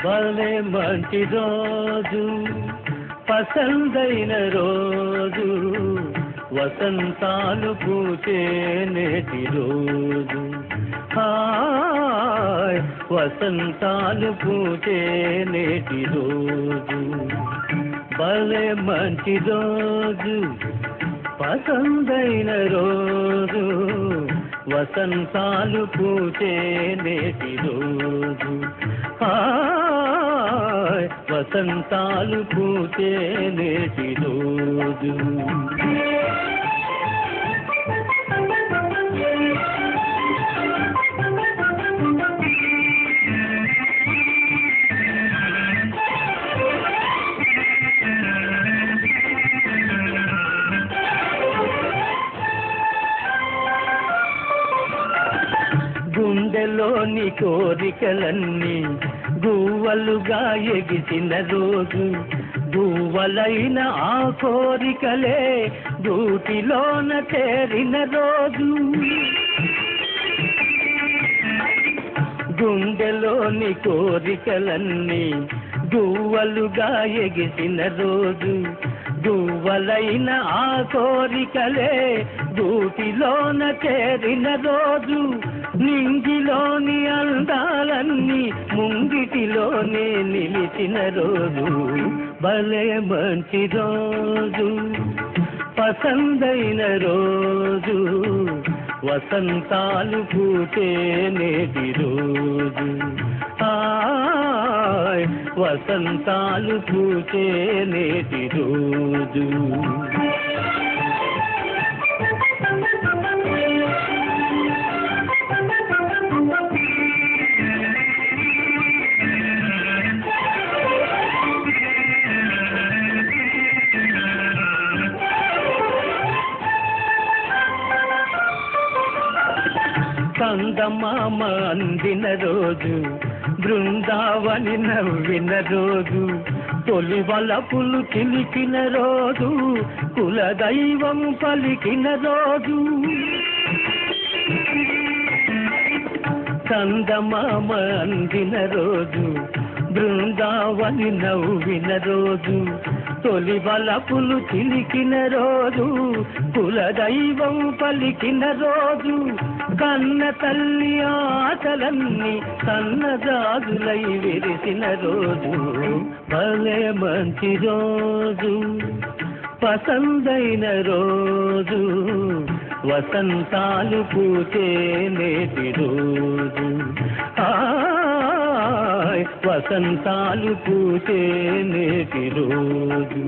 భలే మంచి రోజు పసందైన రోజు వసంతాలు పూచే నేటి రోజు హాయ్ వసంతాలు పూచే నేటి రోజు భలే మంచి రోజు పసందైన రోజు వసంతాలు పూచే నేటి రోజు హాయ్ వసంతాలు పూచే నేటి రోజు గుండెలోని కోరికలన్నీ గువ్వలుగా ఎగిసిన రోజు గువ్వలైన ఆ కోరికలే గూటిలోన చేరిన రోజు గుండెలోని కోరికలన్నీ గువ్వలుగా ఎగిసిన రోజు గువ్వలైన ఆ కోరికలే గూటిలోన చేరిన రోజు నింగిలోని అందాలన్నీ ముంగిటిలోనే నిలిచిన రోజు భలే మంచి రోజు పసందైన రోజు వసంతాలు పూచే నేటి రోజు హాయ్ వసంతాలు పూచే నేటి రోజు కందమామ అందిన రోజు బృందావని నవ్విన రోజు తొలి వలపులు చిలికిన రోజు కులదైవం పలికిన రోజు కందమామ అందిన రోజు బృందావని నవ్విన రోజు తొలి వలపులు చిలికిన రోజు కులదైవం పలికిన రోజు కన్న తల్లి ఆటలన్నీ సన్నజాజులై విరిసిన రోజు భలే మంచి రోజు పసందైన రోజు వసంతాలు పూచే నేటి రోజు వసంతాలు పూచే నేటి రోజు